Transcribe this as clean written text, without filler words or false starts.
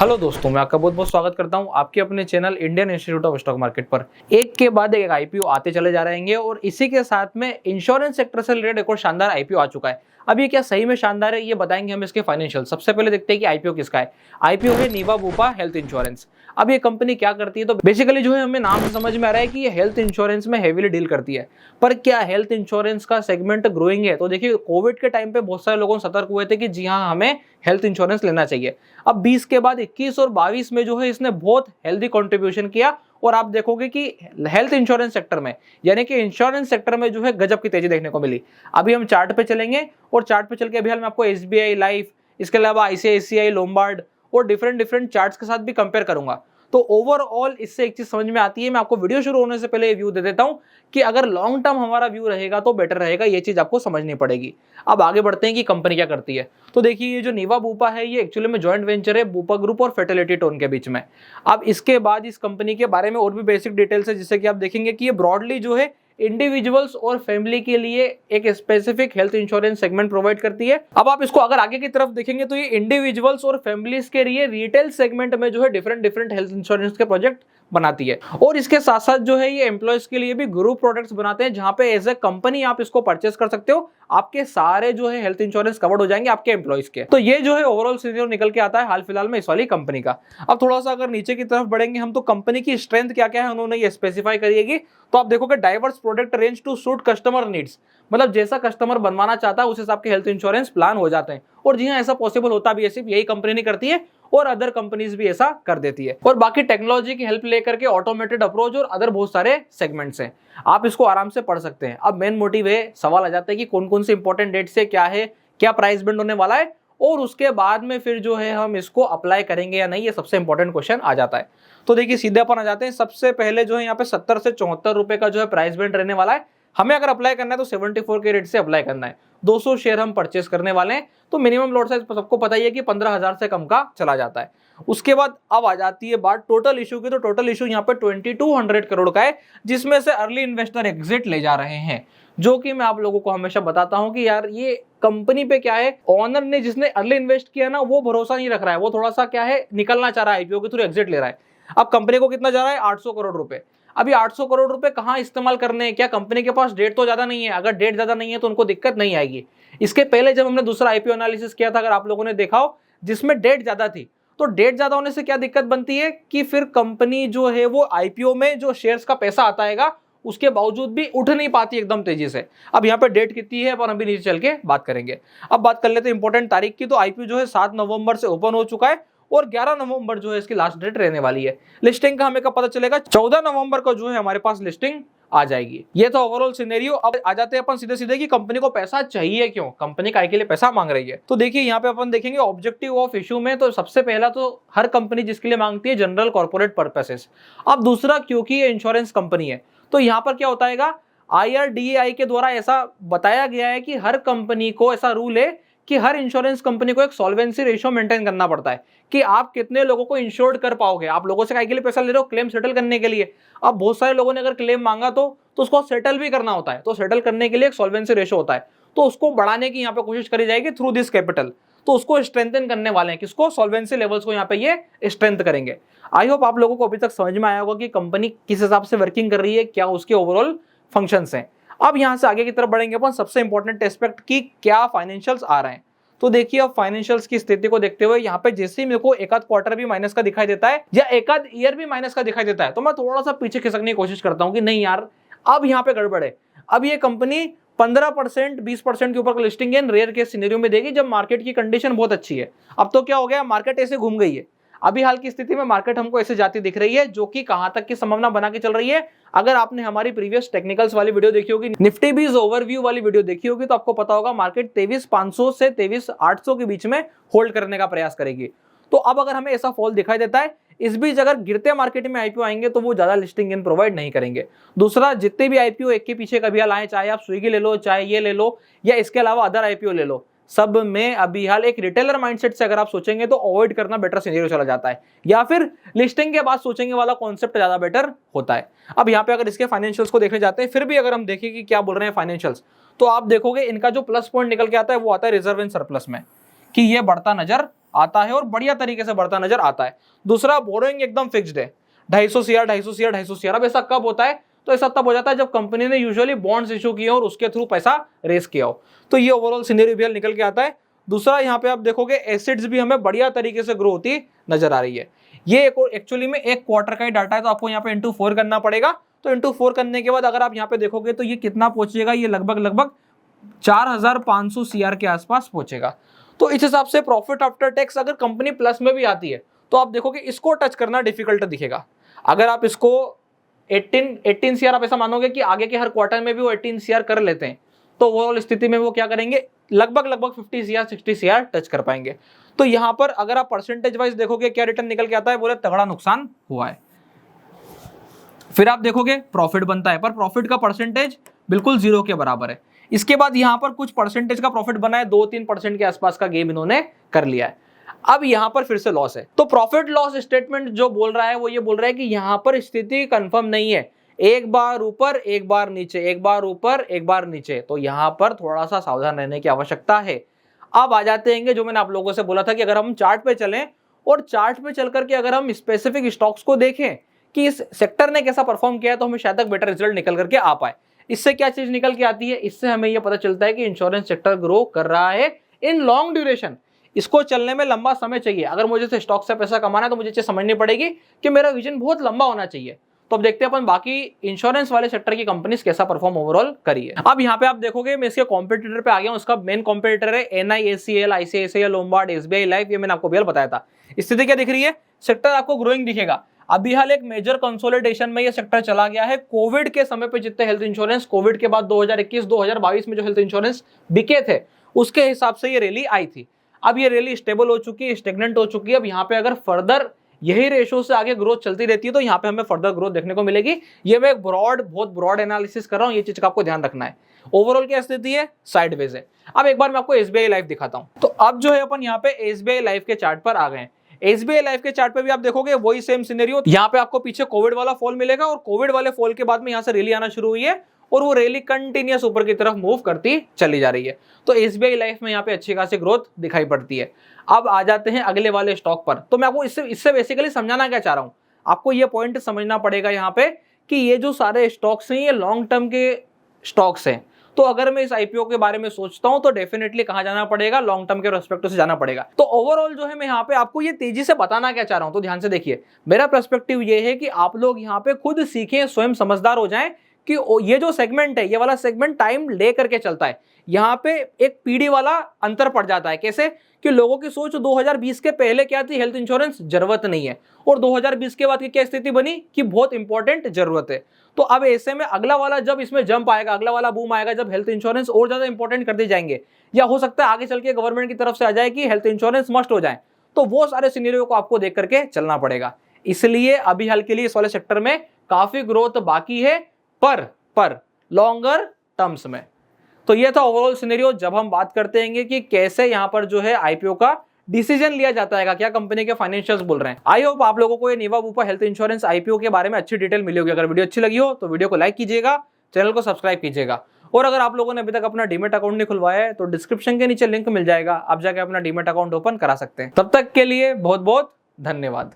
Hello दोस्तों, मैं आपका बहुत बहुत स्वागत करता हूं आपके अपने channel Indian institute of stock market पर। एक के बाद एक आईपीओ आते चले जा रहेंगे और इसी के साथ में इंश्योरेंस सेक्टर से रिलेटेड एक और शानदार आईपीओ आ चुका है। अब ये क्या सही में शानदार है, ये बताएंगे हम इसके फाइनेंशियल। सबसे पहले देखते हैं कि आईपीओ किसका है। आईपीओ है नीवा बूपा हेल्थ इंश्योरेंस। अब ये कंपनी क्या करती है, तो बेसिकली जो है हमें नाम से समझ में आ रहा है कि ये हेल्थ इंश्योरेंस में हेवीली डील करती है। पर क्या हेल्थ इंश्योरेंस का सेगमेंट ग्रोइंग है? तो देखिए, कोविड के टाइम पे बहुत सारे लोगों सतर्क हुए थे कि जी हाँ, हमें हेल्थ इंश्योरेंस लेना चाहिए। अब 20 के बाद 21 और 22 में जो है इसने बहुत हेल्दी कंट्रीब्यूशन किया और आप देखोगे कि हेल्थ इंश्योरेंस सेक्टर में, यानी कि इंश्योरेंस सेक्टर में जो है गजब की तेजी देखने को मिली। अभी हम चार्ट पे चलेंगे और चार्ट पे चल के अभी हाल मैं आपको एसबीआई लाइफ, इसके अलावा आईसीआईसीआई, लोम्बार्ड और डिफरेंट चार्ट्स के साथ भी कंपेयर करूंगा। तो ओवरऑल इससे एक चीज समझ में आती है। मैं आपको वीडियो शुरू होने से पहले ये व्यू दे देता हूं कि अगर लॉन्ग टर्म हमारा व्यू रहेगा तो बेटर रहेगा, ये चीज आपको समझनी पड़ेगी। अब आगे बढ़ते हैं कि कंपनी क्या करती है। तो देखिए, ये जो नीवा बूपा है ये एक्चुअली में जॉइंट वेंचर है बूपा ग्रुप और फेर्टिलिटी टोन के बीच में। अब इसके बाद इस कंपनी के बारे में और भी बेसिक डिटेल्स है, जिससे कि आप देखेंगे कि ये ब्रॉडली जो है इंडिविजुअल्स और फैमिली के लिए एक specific health insurance segment provide करती है। अब आप इसको अगर आगे की तरफ देखेंगे तो ये इंडिविजुअल्स और फैमिलीज के लिए रिटेल सेगमेंट में जो है डिफरेंट हेल्थ इंश्योरेंस के प्रोजेक्ट बनाती है। और इसके साथ साथ जो है ये एम्प्लॉयज के लिए भी ग्रुप प्रोडक्ट्स बनाते हैं, जहां पे एज ए कंपनी आप इसको परचेस कर सकते हो। आपके सारे जो है हेल्थ इंश्योरेंस कवर्ड हो जाएंगे आपके एम्प्लॉयज के। तो ये जो है ओवरऑल सीनियर निकल के आता है हाल फिलहाल में इस वाली कंपनी का। अब थोड़ा सा अगर नीचे की तरफ बढ़ेंगे हम, तो कंपनी की स्ट्रेंथ क्या क्या है उन्होंने ये स्पेसिफाई करिएगी। तो आप देखोगे diverse product range to suit customer needs, मतलब जैसा कस्टमर बनवाना चाहता है उस हिसाब के हेल्थ इंश्योरेंस प्लान हो जाते हैं। और जी हाँ, ऐसा पॉसिबल होता भी है, सिर्फ यही कंपनी नहीं करती है और अदर कंपनीज भी ऐसा कर देती है। और बाकी टेक्नोलॉजी की हेल्प लेकर के ऑटोमेटेड अप्रोच और अदर बहुत सारे सेगमेंट्स हैं, आप इसको आराम से पढ़ सकते हैं। अब मेन मोटिव है, सवाल आ जाता है कि कौन कौन से इंपॉर्टेंट डेट से क्या है, क्या प्राइस बैंड होने वाला है, और उसके बाद में फिर जो है हम इसको अप्लाई करेंगे या नहीं, ये सबसे इंपॉर्टेंट क्वेश्चन आ जाता है। तो देखिए, सीधे अपन आ जाते हैं। सबसे पहले जो है यहाँ पे 70 से 74 रुपए का जो है प्राइस बैंड रहने वाला है। हमें अगर अप्लाई करना है तो 74 के रेट से अप्लाई करना है। 200 शेयर हम परचेस करने वाले हैं। तो मिनिमम लॉट साइज सबको पता ही है कि 15,000 से कम का चला जाता है। उसके बाद अब आ जाती है बात टोटल इशू की। तो टोटल इशू यहाँ पे 2200 करोड़ का है, जिसमें से अर्ली इन्वेस्टर एग्जिट ले जा रहे हैं। जो कि मैं आप लोगों को हमेशा बताता हूं कि यार ये कंपनी पे क्या है, ओनर ने जिसने अर्ली इन्वेस्ट किया ना वो भरोसा नहीं रख रहा है, वो थोड़ा सा क्या है निकलना चाह रहा है, आईपीओ के थ्रू एग्जिट ले रहा है। अब कंपनी को कितना जा रहा है, 800 करोड़ रुपए। अभी 800 करोड़ रुपए कहाँ इस्तेमाल करने हैं? क्या कंपनी के पास डेट तो ज्यादा नहीं है? अगर डेट ज्यादा नहीं है तो उनको दिक्कत नहीं आएगी। इसके पहले जब हमने दूसरा आईपीओ एनालिसिस किया था, अगर आप लोगों ने देखा हो, जिसमें डेट ज्यादा थी, तो डेट ज्यादा होने से क्या दिक्कत बनती है कि फिर कंपनी जो है वो आईपीओ में जो शेयर्स का पैसा आता है उसके बावजूद भी उठ नहीं पाती एकदम तेजी से। अब यहाँ पे डेट कितनी है पर अभी नीचे चल के बात करेंगे। अब बात कर लेते हैं इंपॉर्टेंट तारीख की। तो आईपीओ जो है 7 नवंबर से ओपन हो चुका है और 11 नवंबर जो है इसकी लास्ट डेट रहने वाली है। लिस्टिंग का हमें कब पता चलेगा? 14 नवंबर को जो है हमारे पास लिस्टिंग आ जाएगी। ये तो ओवरऑल सिनेरियो। अब आ जाते हैं अपन सीधे सीधे कि कंपनी को पैसा चाहिए क्यों, कंपनी काय के लिए पैसा मांग रही है। तो देखिए, यहाँ पे अपन देखेंगे ऑब्जेक्टिव ऑफ इशू में। तो सबसे पहला तो हर कंपनी जिसके लिए मांगती है जनरल कॉर्पोरेट पर्पसेस। अब दूसरा, क्योंकि ये इंश्योरेंस कंपनी है, तो यहाँ पर क्या होता है, IRDAI के द्वारा ऐसा बताया गया है कि हर कंपनी को ऐसा रूल है कि हर इंश्योरेंस कंपनी को एक सॉल्वेंसी रेशियो मेंटेन करना पड़ता है कि आप कितने लोगों को इंश्योर्ड कर पाओगे। आप लोगों से काय के लिए पैसा ले रहे हो? क्लेम सेटल करने के लिए। अब बहुत सारे लोगों ने अगर क्लेम मांगा तो उसको सेटल भी करना होता है। तो सेटल करने के लिए एक सॉल्वेंसी रेशियो होता है, तो उसको बढ़ाने की यहाँ पे कोशिश करी जाएगी थ्रू दिस कैपिटल। तो उसको स्ट्रेंथन करने वाले हैं, किसको? सॉल्वेंसी लेवल्स को यहाँ पे ये स्ट्रेंथ करेंगे। आई होप आप लोगों को अभी तक समझ में आया होगा कि कंपनी किस हिसाब से वर्किंग कर रही है, क्या उसके ओवरऑल फंक्शंस हैं। अब यहां से आगे की तरफ बढ़ेंगे अपन सबसे इंपॉर्टेंट एस्पेक्ट की क्या फाइनेंशियल्स आ रहे हैं। तो देखिए, अब फाइनेंशियल्स की स्थिति को देखते हुए यहाँ पे जैसे ही मेरे को एक आध क्वार्टर भी माइनस का दिखाई देता है या एक आध ईयर भी माइनस का दिखाई देता है, तो मैं थोड़ा सा पीछे खिसकने की कोशिश करता हूँ कि नहीं यार, अब यहाँ पे गड़बड़ है। अब ये कंपनी 15% 20% के ऊपर का listing gain rare case scenario में देगी जब मार्केट की कंडीशन बहुत अच्छी है। अब तो क्या हो गया, मार्केट ऐसे घूम गई है। अभी हाल की स्थिति में मार्केट हमको ऐसे जाती दिख रही है, जो कि कहां तक की संभावना बना के चल रही है। अगर आपने हमारी प्रीवियस टेक्निकल्स वाली वीडियो देखी होगी, निफ्टी बीज ओवरव्यू वाली वीडियो देखी होगी, तो आपको पता होगा मार्केट 23,500 से 23,800 के बीच में होल्ड करने का प्रयास करेगी। तो अब अगर हमें ऐसा फॉल दिखाई देता है, इस बीच अगर गिरते मार्केट में आईपीओ आएंगे तो वो ज्यादा लिस्टिंग गेन प्रोवाइड नहीं करेंगे। दूसरा, जितने भी आईपीओ एक के पीछे कभी हाल आए, चाहे आप स्विगी ले लो, चाहे ये ले लो, या इसके अलावा अदर आईपीओ ले लो, सब में अभी हाल एक रिटेलर माइंडसेट से अगर आप सोचेंगे तो अवॉइड करना बेटर सिनेरियो चला जाता है, या फिर लिस्टिंग के बाद सोचेंगे वाला कॉन्सेप्ट ज्यादा बेटर होता है। अब यहाँ पे अगर इसके फाइनेंशियल्स को देखने जाते हैं, फिर भी अगर हम देखें कि क्या बोल रहे हैं फाइनेंशियल्स, तो आप देखोगे इनका जो प्लस पॉइंट निकल के आता है वो आता है रिजर्व एंड सरप्लस में, कि ये बढ़ता नजर आता है और बढ़िया तरीके से बढ़ता नजर आता है। दूसरा, बोरोइंग एकदम फिक्स्ड है, 250 CR 250 CR 250 CR। अब ऐसा कब होता है? तो ऐसा तब हो जाता है जब कंपनी ने यूजुअली बॉन्ड्स इशू किए और उसके थ्रू पैसा रेस किया हो। तो ये ओवरऑल सिनेरियो भी निकल के आता है। दूसरा, यहाँ पे आप देखोगे एसिड्स भी हमें बढ़िया तरीके से ग्रो होती नजर आ रही है। ये एक्चुअली में एक क्वार्टर का ही डाटा है, तो आपको यहाँ पे इंटू 4 करना पड़ेगा। तो इंटू 4 करने के बाद अगर आप यहाँ पे देखोगे तो ये कितना पहुंचेगा, ये लगभग 4500 CR के आसपास पहुंचेगा। तो इस हिसाब से प्रॉफिट आफ्टर टैक्स अगर कंपनी प्लस में भी आती है तो आप देखोगे इसको टच करना डिफिकल्ट दिखेगा। अगर आप इसको 18 CR आप ऐसा मानोगे कि आगे के हर क्वार्टर में भी वो 18 CR कर लेते हैं, तो ओवरऑल स्थिति में वो क्या करेंगे, लगभग 50 CR 60 CR टच कर पाएंगे। तो यहां पर अगर आप परसेंटेज वाइज देखोगे क्या रिटर्न निकल के आता है, बोले तगड़ा नुकसान हुआ है। फिर आप देखोगे प्रॉफिट बनता है, पर प्रॉफिट का परसेंटेज बिल्कुल 0 के बराबर है। इसके बाद यहां पर कुछ परसेंटेज का प्रॉफिट बना है, 2-3% के आसपास का गेम इन्होंने कर लिया है। अब यहां पर फिर से लॉस है। तो प्रॉफिट लॉस स्टेटमेंट जो बोल रहा है वो ये बोल रहा है कि यहां पर स्थिति कंफर्म नहीं है, एक बार ऊपर एक बार नीचे, एक बार ऊपर एक बार नीचे। तो यहां पर थोड़ा सा सावधान रहने की आवश्यकता है। अब आ जाते हैं जो मैंने आप लोगों से बोला था कि अगर हम चार्ट पे चलें और चार्ट पे चल करके अगर हम स्पेसिफिक स्टॉक्स को देखें कि इस सेक्टर ने कैसा परफॉर्म किया है, तो हमें शायद तक बेटर रिजल्ट निकल करके आ पाए। इससे क्या चीज निकल के आती है, इससे हमें यह पता चलता है कि इंश्योरेंस सेक्टर ग्रो कर रहा है इन लॉन्ग ड्यूरेशन। इसको चलने में लंबा समय चाहिए। अगर मुझे से स्टॉक से पैसा कमाना है तो मुझे चीज समझनी पड़ेगी कि मेरा विजन बहुत लंबा होना चाहिए। तो अब देखते हैं अपन बाकी इंश्योरेंस वाले सेक्टर की कंपनीज कैसा परफॉर्म ओवरऑल करी है। अब यहाँ पे आप देखोगे मैं इसके कॉम्पिटिटर पे आ गया हूं। उसका मेन कॉम्पिटिटर है NIACL, ICICI Lombard, SBI life. ये मैंने आपको भी बताया था। स्थिति क्या दिख रही है, सेक्टर आपको ग्रोइंग दिखेगा। अभी हाल एक मेजर कंसोलिडेशन में ये सेक्टर चला गया है। कोविड के समय पे जितने हेल्थ इंश्योरेंस कोविड के बाद 2021-2022 में जो हेल्थ इंश्योरेंस बिके थे उसके हिसाब से ये रैली आई थी। अब ये रैली स्टेबल हो चुकी है, स्टेगनेंट हो चुकी है। अब यहाँ पे अगर फर्दर यही रेशो से आगे ग्रोथ चलती रहती है तो यहाँ पे हमें फर्दर ग्रोथ देखने को मिलेगी। ये मैं एक बहुत ब्रॉड एनालिसिस कर रहा हूँ, ये चीज का आपको ध्यान रखना है। ओवरऑल क्या स्थिति है, साइडवेज है। अब एक बार मैं आपको SBI लाइफ दिखाता हूँ। तो अब जो है अपन यहाँ पे SBI लाइफ के चार्ट पर आ गए हैं। SBI लाइफ के चार्ट पे भी आप देखोगे वही सेम सिनेरियो। यहाँ पे आपको पीछे कोविड वाला फॉल मिलेगा और कोविड वाले फॉल के बाद में यहाँ से रैली आना शुरू हुई है और वो रैली कंटिन्यूअस ऊपर की तरफ मूव करती चली जा रही है। तो SBI लाइफ में यहाँ पे अच्छी खासी ग्रोथ दिखाई पड़ती है। अब आ जाते हैं अगले वाले स्टॉक पर। तो मैं आपको इससे बेसिकली समझाना क्या चाह रहा हूँ, आपको ये पॉइंट समझना पड़ेगा यहाँ पे कि ये जो सारे स्टॉक्स हैं ये लॉन्ग टर्म के स्टॉक्स हैं। तो अगर मैं इस IPO के बारे में सोचता हूं तो डेफिनेटली कहां जाना पड़ेगा, लॉन्ग टर्म के रेस्पेक्टिव से जाना पड़ेगा। तो ओवरऑल जो है मैं यहाँ पे आपको ये तेजी से बताना क्या चाह रहा हूं, तो ध्यान से देखिए। मेरा पर्सपेक्टिव ये है कि आप लोग यहाँ पे खुद सीखें, स्वयं समझदार हो जाएं कि ये जो सेगमेंट है ये वाला सेगमेंट टाइम ले करके चलता है। यहाँ पे एक पीढ़ी वाला अंतर पड़ जाता है। कैसे कि लोगों की सोच 2020 के पहले क्या थी, हेल्थ इंश्योरेंस जरूरत नहीं है, और 2020 के बाद की क्या स्थिति बनी कि बहुत इंपॉर्टेंट जरूरत है। तो अब ऐसे में अगला वाला जब इसमें जंप आएगा, अगला वाला बूम आएगा जब हेल्थ इंश्योरेंस और ज्यादा इंपॉर्टेंट कर दी जाएंगे, या हो सकता है आगे चल के गवर्नमेंट की तरफ से आ जाए कि हेल्थ इंश्योरेंस मस्ट हो जाए, तो वो सारे सिनेरियो को आपको देख करके चलना पड़ेगा। इसलिए अभी हाल के लिए इस वाले सेक्टर में काफी ग्रोथ बाकी है, पर लॉन्गर टर्म्स में। तो ये था ओवरऑल सिनेरियो। जब हम बात करते हैं कि कैसे यहाँ पर जो है IPO का डिसीजन लिया जाता है, क्या कंपनी के फाइनेंशियल्स बोल रहे हैं। आई होप आप लोगों को ये नीवा बूपा हेल्थ इंश्योरेंस IPO के बारे में अच्छी डिटेल मिली होगी। अगर वीडियो अच्छी लगी हो तो वीडियो को लाइक कीजिएगा, चैनल को सब्सक्राइब कीजिएगा, और अगर आप लोगों ने अभी तक अपना डीमेट अकाउंट नहीं खुलवाया है तो डिस्क्रिप्शन के नीचे लिंक मिल जाएगा, आप जाके अपना डीमेट अकाउंट ओपन करा सकते हैं। तब तक के लिए बहुत बहुत धन्यवाद।